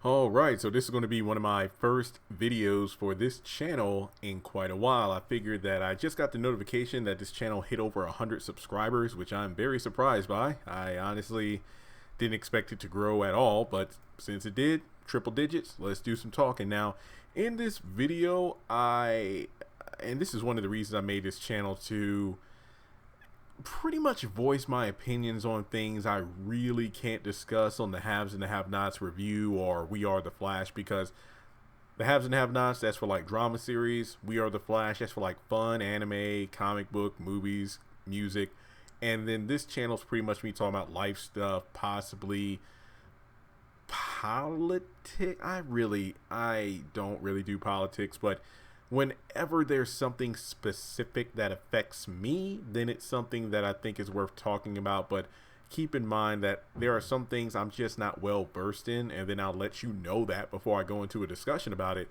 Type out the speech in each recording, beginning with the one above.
All right, so this is going to be one of my first videos for this channel in quite a while. I figured that I just got the notification that this channel hit over 100 subscribers, which I'm very surprised by. I honestly didn't expect it to grow at all, but since it did, triple digits, let's do some talking. Now, in this video, and this is one of the reasons I made this channel, to pretty much voice my opinions on things I really can't discuss on the Haves and the Have-Nots review or We Are the Flash, because the Haves and Have-Nots, that's for like drama series. We Are the Flash, that's for like fun, anime, comic book, movies, music. And then this channel's pretty much me talking about life stuff, possibly politics. I don't really do politics, but whenever there's something specific that affects me, then it's something that I think is worth talking about. But keep in mind that there are some things I'm just not well versed in, and then I'll let you know that before I go into a discussion about it.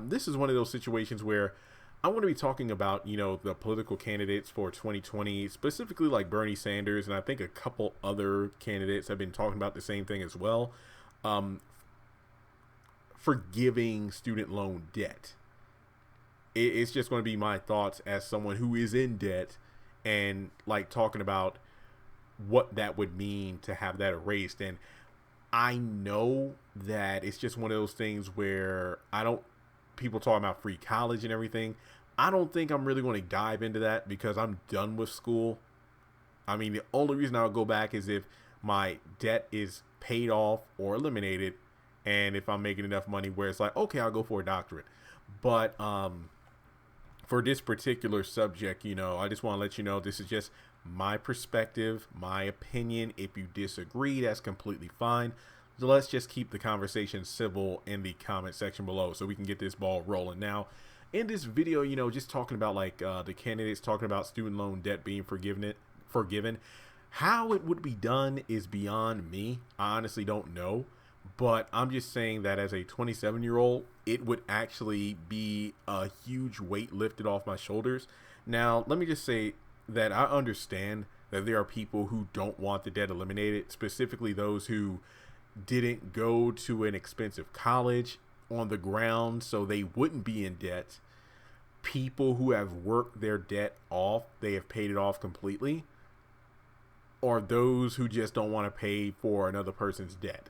This is one of those situations where I want to be talking about, the political candidates for 2020, specifically like Bernie Sanders, and I think a couple other candidates have been talking about the same thing as well. Forgiving student loan debt. It's just going to be my thoughts as someone who is in debt, and like talking about what that would mean to have that erased. And I know that it's just one of those things where people talking about free college and everything. I don't think I'm really going to dive into that because I'm done with school. I mean, the only reason I'll go back is if my debt is paid off or eliminated, and if I'm making enough money where it's like, okay, I'll go for a doctorate. But for this particular subject, I just want to let you know this is just my perspective, my opinion. If you disagree, that's completely fine. So let's just keep the conversation civil in the comment section below so we can get this ball rolling. Now, in this video, just talking about like the candidates, talking about student loan debt being forgiven. How it would be done is beyond me. I honestly don't know. But I'm just saying that as a 27-year-old, it would actually be a huge weight lifted off my shoulders. Now, let me just say that I understand that there are people who don't want the debt eliminated, specifically those who didn't go to an expensive college on the ground so they wouldn't be in debt. People who have worked their debt off, they have paid it off completely. Or those who just don't want to pay for another person's debt.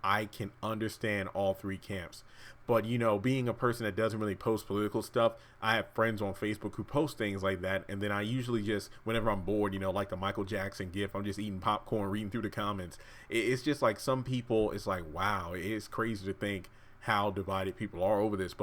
I can understand all three camps. But, being a person that doesn't really post political stuff, I have friends on Facebook who post things like that. And then I usually just, whenever I'm bored, like the Michael Jackson gif, I'm just eating popcorn, reading through the comments. It's just like some people, it's like, wow, it's crazy to think how divided people are over this.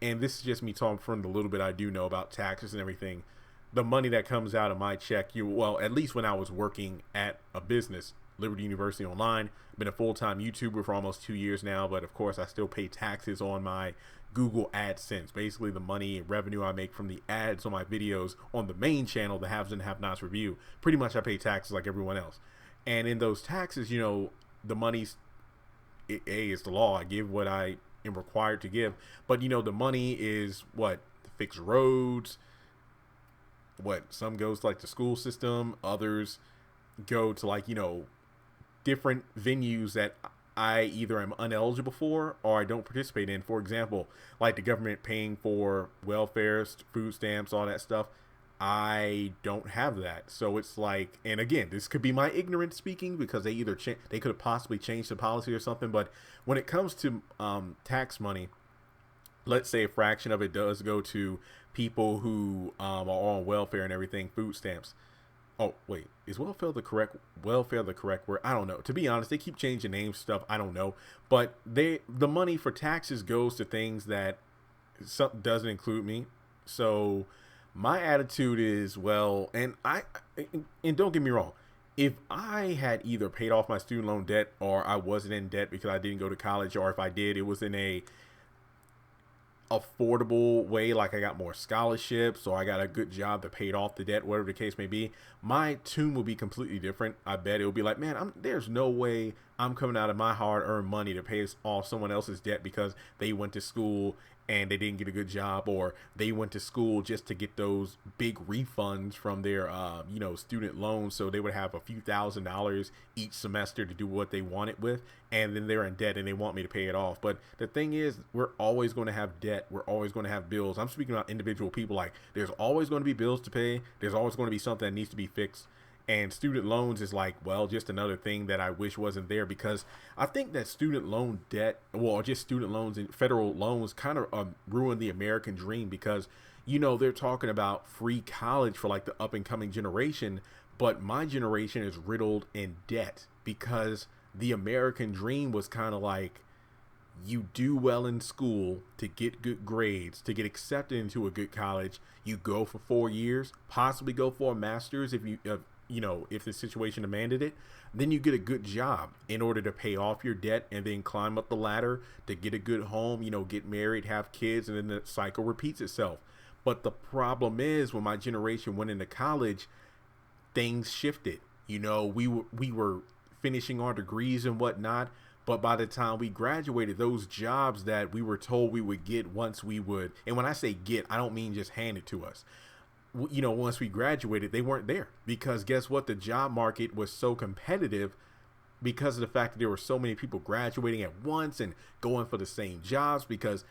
And this is just me talking from the little bit I do know about taxes and everything. The money that comes out of my check, at least when I was working at a business, Liberty University Online. I've been a full-time YouTuber for almost 2 years now, but of course I still pay taxes on my Google AdSense. Basically the money and revenue I make from the ads on my videos on the main channel, the Haves and Have-Nots review. Pretty much I pay taxes like everyone else. And in those taxes, the money's, is the law. I give what I am required to give. But, the money is what? To fix roads. Some goes to like the school system. Others go to like, different venues that I either am ineligible for or I don't participate in. For example, like the government paying for welfare, food stamps, all that stuff. I don't have that. So it's like, and again, this could be my ignorance speaking because they either they could have possibly changed the policy or something. But when it comes to tax money, let's say a fraction of it does go to people who are on welfare and everything, food stamps. Oh, wait, is welfare the correct word? I don't know. To be honest, they keep changing names stuff. I don't know. But the money for taxes goes to things that doesn't include me. So my attitude is, and don't get me wrong. If I had either paid off my student loan debt or I wasn't in debt because I didn't go to college, or if I did, it was in a affordable way, like I got more scholarships or I got a good job that paid off the debt, whatever the case may be, my tune will be completely different. I bet it will be like, man, there's no way I'm coming out of my hard-earned money to pay off someone else's debt because they went to school and they didn't get a good job, or they went to school just to get those big refunds from their student loans, so they would have a few $1,000s each semester to do what they wanted with, and then they're in debt and they want me to pay it off. But the thing is, we're always going to have debt, we're always going to have bills. I'm speaking about individual people. Like, there's always going to be bills to pay, there's always going to be something that needs to be fixed. And student loans is like, well, just another thing that I wish wasn't there, because I think that student loan debt, well, just student loans and federal loans kind of ruin the American dream, because, they're talking about free college for like the up and coming generation. But my generation is riddled in debt, because the American dream was kind of like, you do well in school to get good grades, to get accepted into a good college. You go for 4 years, possibly go for a master's if the situation demanded it. Then you get a good job in order to pay off your debt, and then climb up the ladder to get a good home, get married, have kids, and then the cycle repeats itself. But the problem is, when my generation went into college, things shifted. We were finishing our degrees and whatnot, but by the time we graduated, those jobs that we were told we would get once we would, and when I say get, I don't mean just hand it to us. Once we graduated, they weren't there, because guess what? The job market was so competitive because of the fact that there were so many people graduating at once and going for the same jobs. Because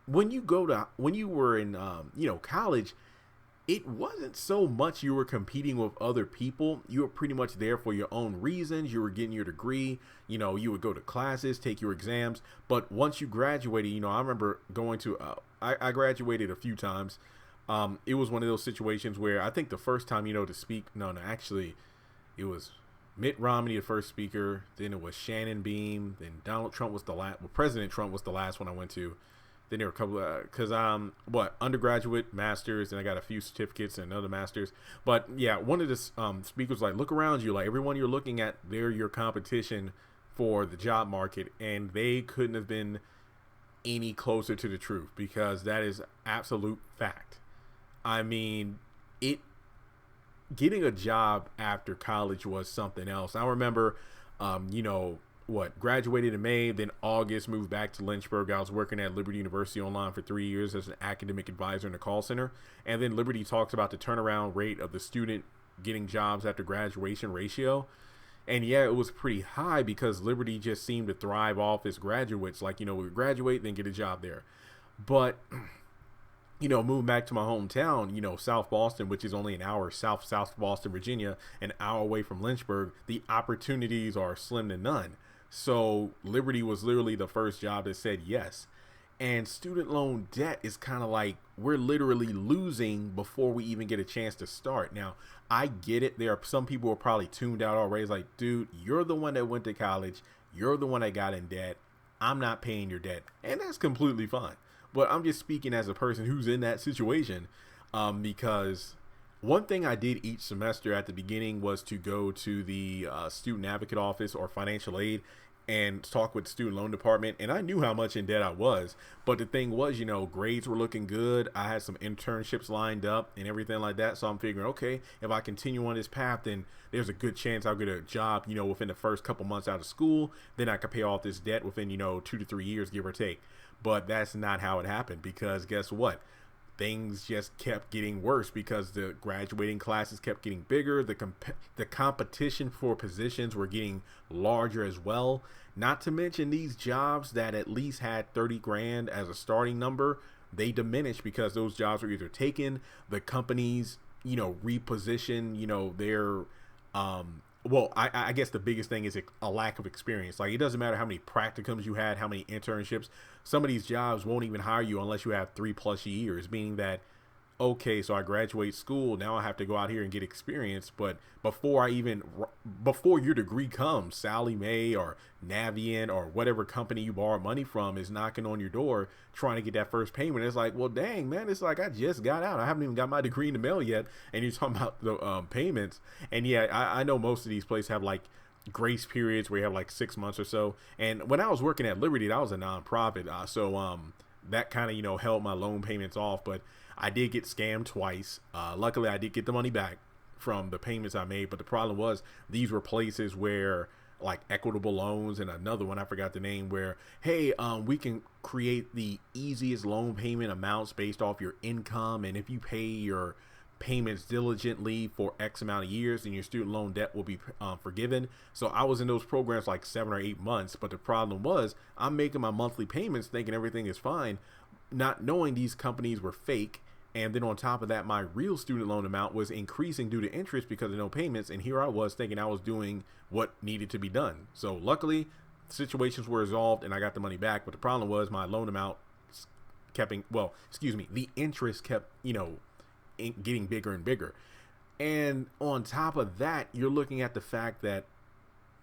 when you were in college, it wasn't so much you were competing with other people. You were pretty much there for your own reasons. You were getting your degree. You would go to classes, take your exams. But once you graduated, I remember going to, I graduated a few times. It was one of those situations where I think the first time, to speak, actually, it was Mitt Romney, the first speaker. Then it was Shannon Beam. Then Donald Trump was the last. Well, President Trump was the last one I went to. Then there were a couple because undergraduate, masters, and I got a few certificates and another masters. But yeah, one of the speakers was like, look around you, like everyone you're looking at, they're your competition for the job market, and they couldn't have been any closer to the truth, because that is absolute fact. I mean, getting a job after college was something else. I remember, graduated in May, then August moved back to Lynchburg. I was working at Liberty University Online for 3 years as an academic advisor in the call center. And then Liberty talks about the turnaround rate of the student getting jobs after graduation ratio. And yeah, it was pretty high, because Liberty just seemed to thrive off its graduates. Like, we graduate, then get a job there. But moving back to my hometown, South Boston, which is only an hour south Boston, Virginia, an hour away from Lynchburg, the opportunities are slim to none. So Liberty was literally the first job that said yes. And student loan debt is kind of like, we're literally losing before we even get a chance to start. Now, I get it. There are some people who are probably tuned out already. It's like, dude, you're the one that went to college. You're the one that got in debt. I'm not paying your debt. And that's completely fine. But I'm just speaking as a person who's in that situation, because one thing I did each semester at the beginning was to go to the student advocate office or financial aid and talk with the student loan department. And I knew how much in debt I was. But the thing was, grades were looking good. I had some internships lined up and everything like that. So I'm figuring, okay, if I continue on this path, then there's a good chance I'll get a job, within the first couple months out of school. Then I could pay off this debt within, 2 to 3 years, give or take. But that's not how it happened, because guess what? Things just kept getting worse, because the graduating classes kept getting bigger. The competition for positions were getting larger as well. Not to mention, these jobs that at least had 30 grand as a starting number, they diminished, because those jobs were either taken, the companies, reposition, their I guess the biggest thing is a lack of experience. Like, it doesn't matter how many practicums you had, how many internships. Some of these jobs won't even hire you unless you have 3+ years, meaning that, okay, so I graduate school, now I have to go out here and get experience. But before your degree comes, Sallie Mae or Navient or whatever company you borrow money from is knocking on your door trying to get that first payment. It's like, well, dang, man, it's like I just got out. I haven't even got my degree in the mail yet, and you're talking about the payments. And yeah, I know most of these places have like grace periods where you have like 6 months or so. And when I was working at Liberty, that was a nonprofit, so that kind of held my loan payments off. But I did get scammed twice. Luckily, I did get the money back from the payments I made. But the problem was, these were places where like Equitable Loans, and another one I forgot the name, where hey, we can create the easiest loan payment amounts based off your income, and if you pay your payments diligently for X amount of years, and your student loan debt will be forgiven. So I was in those programs like 7 or 8 months, but the problem was I'm making my monthly payments thinking everything is fine, not knowing these companies were fake. And then on top of that, my real student loan amount was increasing due to interest because of no payments. And here I was thinking I was doing what needed to be done. So luckily, situations were resolved and I got the money back. But the problem was my loan amount kept, the interest kept, getting bigger and bigger. And on top of that, you're looking at the fact that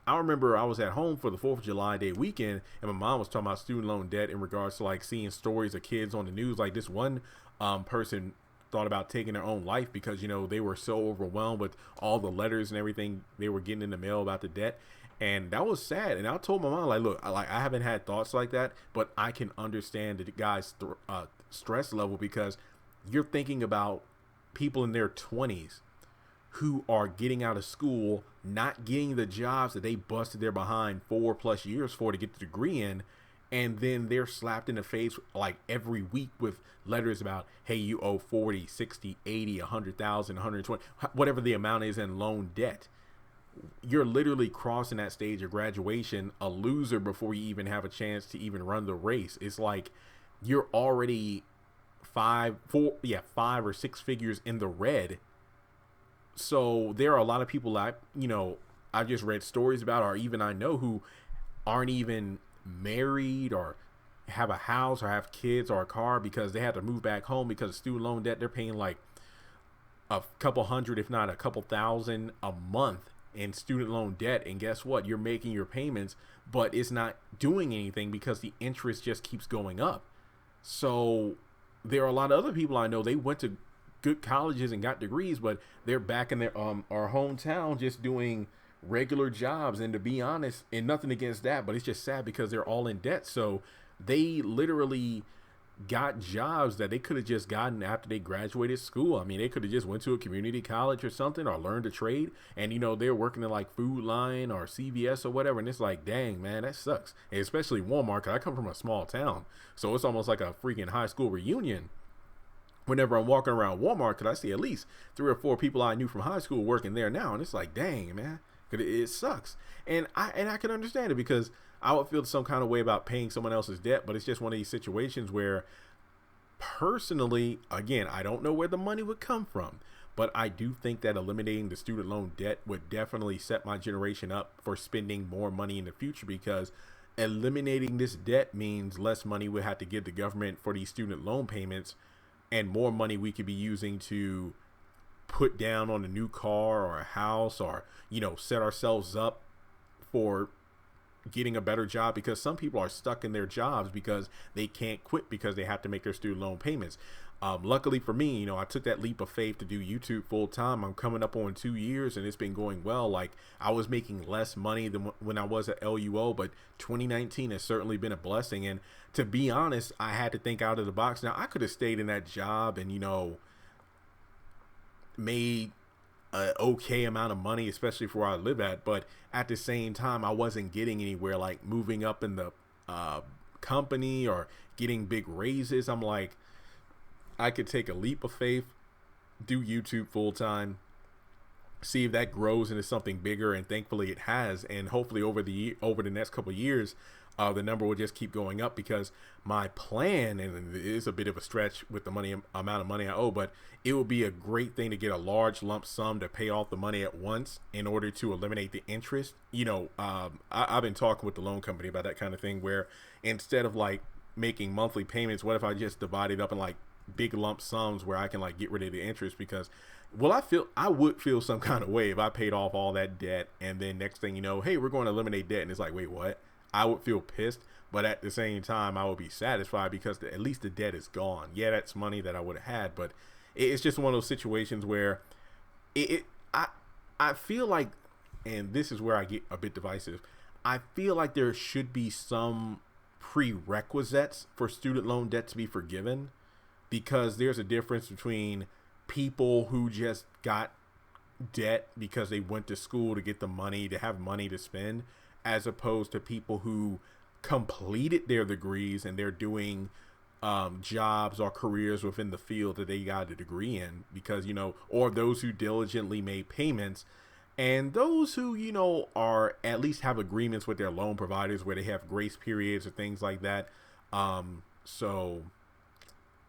I remember I was at home for the 4th of July Day weekend, and my mom was talking about student loan debt in regards to like seeing stories of kids on the news. Like this one person thought about taking their own life because, they were so overwhelmed with all the letters and everything they were getting in the mail about the debt. And that was sad. And I told my mom, like, look, I haven't had thoughts like that, but I can understand the guy's stress level, because you're thinking about people in their 20s who are getting out of school, not getting the jobs that they busted their behind 4+ years for to get the degree in. And then they're slapped in the face like every week with letters about, hey, you owe 40, 60, 80, 100,000, 120, whatever the amount is in loan debt. You're literally crossing that stage of graduation a loser before you even have a chance to even run the race. It's like you're already 5 or 6 figures in the red. So there are a lot of people I've just read stories about, or even I know, who aren't even married or have a house or have kids or a car because they had to move back home because of student loan debt. They're paying like a couple hundred, if not a couple thousand a month in student loan debt. And guess what? You're making your payments, but it's not doing anything because the interest just keeps going up. So there are a lot of other people I know, they went to good colleges and got degrees, but they're back in their our hometown just doing regular jobs. And to be honest, and nothing against that, but it's just sad because they're all in debt. So they literally got jobs that they could have just gotten after they graduated school. I mean, they could have just went to a community college or something, or learned a trade, and they're working in like Food Line or CVS or whatever. And it's like, dang, man, that sucks. And especially Walmart, because I come from a small town, so it's almost like a freaking high school reunion whenever I'm walking around Walmart, because I see at least 3 or 4 people I knew from high school working there now. And it's like, dang, man, it sucks. And I can understand it, because I would feel some kind of way about paying someone else's debt. But it's just one of these situations where, personally, again, I don't know where the money would come from, but I do think that eliminating the student loan debt would definitely set my generation up for spending more money in the future, because eliminating this debt means less money we have to give the government for these student loan payments, and more money we could be using to put down on a new car or a house, or set ourselves up for getting a better job, because some people are stuck in their jobs because they can't quit because they have to make their student loan payments. Luckily for me, I took that leap of faith to do YouTube full time. I'm coming up on 2 years and it's been going well. Like, I was making less money than when I was at LUO, but 2019 has certainly been a blessing. And to be honest, I had to think out of the box. Now, I could have stayed in that job and, made an okay amount of money, especially for where I live at. But at the same time, I wasn't getting anywhere, like moving up in the company or getting big raises. I'm like, I could take a leap of faith, do YouTube full time, see if that grows into something bigger, and thankfully it has. And hopefully over the next couple of years, the number will just keep going up, because my plan, and it is a bit of a stretch with the amount of money I owe, but it would be a great thing to get a large lump sum to pay off the money at once in order to eliminate the interest. I've been talking with the loan company about that kind of thing, where instead of like making monthly payments, what if I just divide it up in like big lump sums where I can like get rid of the interest? Because I would feel some kind of way if I paid off all that debt and then next thing you know, hey, we're going to eliminate debt, and it's like, wait, what? I would feel pissed, but at the same time I would be satisfied because at least the debt is gone. Yeah, that's money that I would have had, but it's just one of those situations where I feel like, and this is where I get a bit divisive, I feel like there should be some prerequisites for student loan debt to be forgiven, because there's a difference between people who just got debt because they went to school to get the money, to have money to spend, as opposed to people who completed their degrees and they're doing jobs or careers within the field that they got a degree in, because, or those who diligently made payments, and those who, are at least have agreements with their loan providers where they have grace periods or things like that. So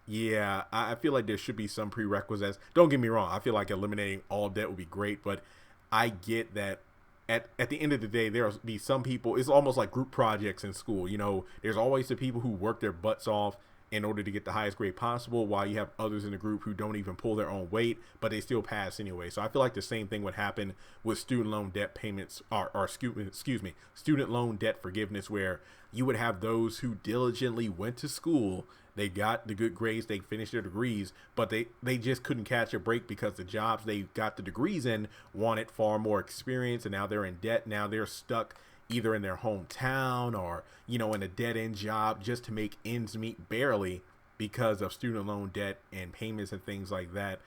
yeah, I feel like there should be some prerequisites. Don't get me wrong. I feel like eliminating all debt would be great, but I get that at the end of the day, there'll be some people, it's almost like group projects in school. There's always the people who work their butts off in order to get the highest grade possible, while you have others in the group who don't even pull their own weight, but they still pass anyway. So I feel like the same thing would happen with student loan debt payments, or excuse me, student loan debt forgiveness, where you would have those who diligently went to school, they got the good grades, they finished their degrees, but they just couldn't catch a break because the jobs they got the degrees in wanted far more experience, and now they're in debt. Now they're stuck either in their hometown or, in a dead-end job just to make ends meet barely because of student loan debt and payments and things like that.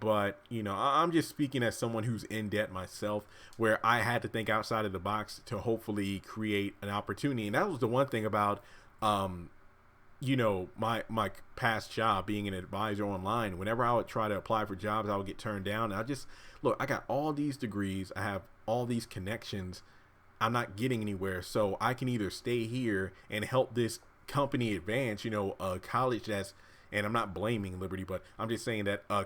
But, I'm just speaking as someone who's in debt myself, where I had to think outside of the box to hopefully create an opportunity. And that was the one thing about, my past job being an advisor online. Whenever I would try to apply for jobs, I would get turned down. And I got all these degrees, I have all these connections, I'm not getting anywhere. So I can either stay here and help this company advance, a college that's, and I'm not blaming Liberty, but I'm just saying that a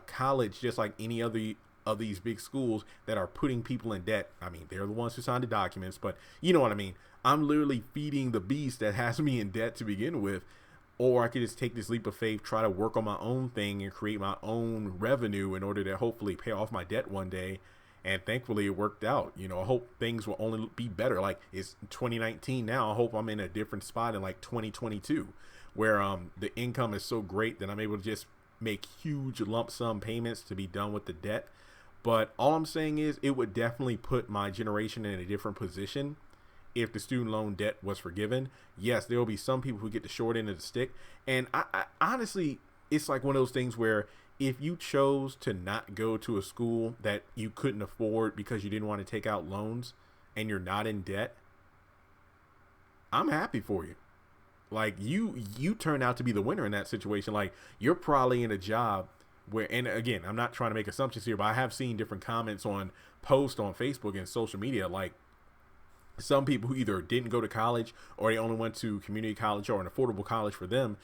college, just like any other of these big schools that are putting people in debt. I mean, they're the ones who signed the documents, but you know what I mean? I'm literally feeding the beast that has me in debt to begin with. Or I could just take this leap of faith, try to work on my own thing and create my own revenue in order to hopefully pay off my debt one day. And thankfully it worked out. I hope things will only be better. Like, it's 2019 now. I hope I'm in a different spot in like 2022 where the income is so great that I'm able to just make huge lump sum payments to be done with the debt. But all I'm saying is it would definitely put my generation in a different position if the student loan debt was forgiven. Yes, there will be some people who get the short end of the stick. And I honestly, it's like one of those things where if you chose to not go to a school that you couldn't afford because you didn't want to take out loans and you're not in debt, I'm happy for you. Like, you turned out to be the winner in that situation. Like, you're probably in a job where, and again, I'm not trying to make assumptions here, but I have seen different comments on posts on Facebook and social media. Like, some people who either didn't go to college or they only went to community college or an affordable college for them,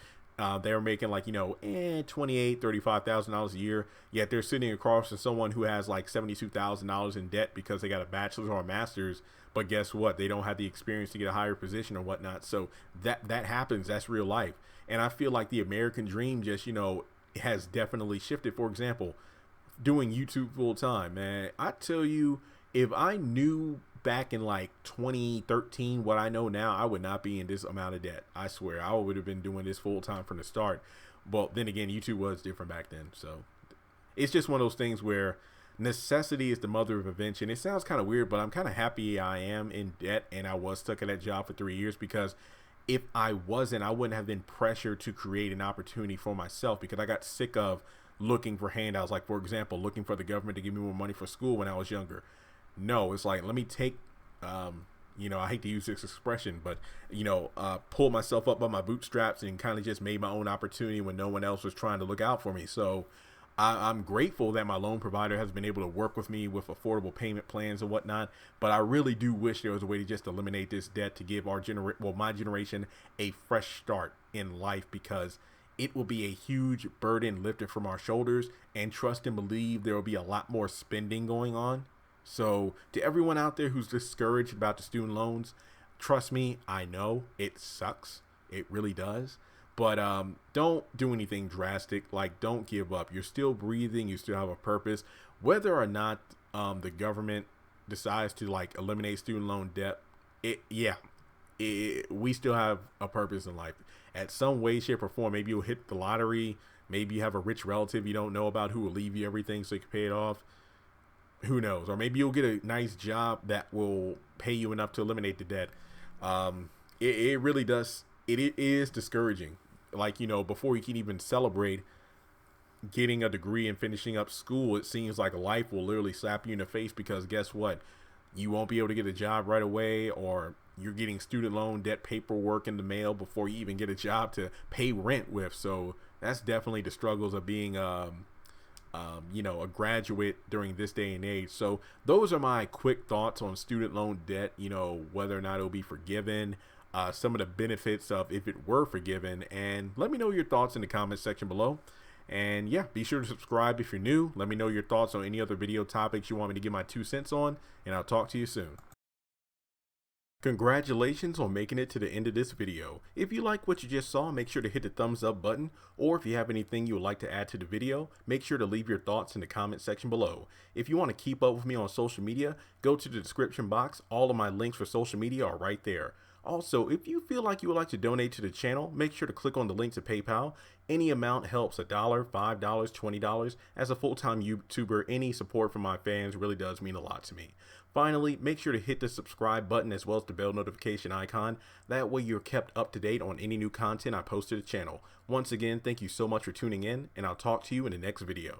they're making like, $28,000, $35,000 a year. Yet they're sitting across from someone who has like $72,000 in debt because they got a bachelor's or a master's. But guess what? They don't have the experience to get a higher position or whatnot. So that happens. That's real life. And I feel like the American dream just, has definitely shifted. For example, doing YouTube full time, man. I tell you, if I knew back in like 2013 what I know now, I would not be in this amount of debt. I swear, I would have been doing this full time from the start. But then again, YouTube was different back then. So it's just one of those things where necessity is the mother of invention. It sounds kind of weird, but I'm kind of happy I am in debt and I was stuck in that job for 3 years, because if I wasn't, I wouldn't have been pressured to create an opportunity for myself, because I got sick of looking for handouts. Like, for example, looking for the government to give me more money for school when I was younger. No, it's like, let me take, I hate to use this expression, but, pull myself up by my bootstraps and kind of just made my own opportunity when no one else was trying to look out for me. So I'm grateful that my loan provider has been able to work with me with affordable payment plans and whatnot. But I really do wish there was a way to just eliminate this debt to give my generation a fresh start in life, because it will be a huge burden lifted from our shoulders, and trust and believe there will be a lot more spending going on. So to everyone out there who's discouraged about the student loans, trust me, I know it sucks. It really does. But don't do anything drastic. Like, don't give up. You're still breathing. You still have a purpose. Whether or not the government decides to like eliminate student loan debt, we still have a purpose in life. At some way, shape, or form, maybe you'll hit the lottery. Maybe you have a rich relative you don't know about who will leave you everything so you can pay it off. Who knows? Or maybe you'll get a nice job that will pay you enough to eliminate the debt. It really does. It is discouraging. Like, before you can even celebrate getting a degree and finishing up school, it seems like life will literally slap you in the face, because guess what? you won't be able to get a job right away, or you're getting student loan debt paperwork in the mail before you even get a job to pay rent with. So that's definitely the struggles of being a graduate during this day and age. So those are my quick thoughts on student loan debt, whether or not it'll be forgiven, some of the benefits of if it were forgiven, and let me know your thoughts in the comment section below. And yeah, be sure to subscribe if you're new. Let me know your thoughts on any other video topics you want me to give my 2 cents on, and I'll talk to you soon. Congratulations on making it to the end of this video. If you like what you just saw, make sure to hit the thumbs up button, or if you have anything you would like to add to the video, make sure to leave your thoughts in the comment section below. If you want to keep up with me on social media, go to the description box. All of my links for social media are right there. Also, if you feel like you would like to donate to the channel, make sure to click on the link to PayPal. Any amount helps. $1, $5, $20. As a full-time YouTuber, any support from my fans really does mean a lot to me. Finally, make sure to hit the subscribe button as well as the bell notification icon. That way you're kept up to date on any new content I post to the channel. Once again, thank you so much for tuning in, and I'll talk to you in the next video.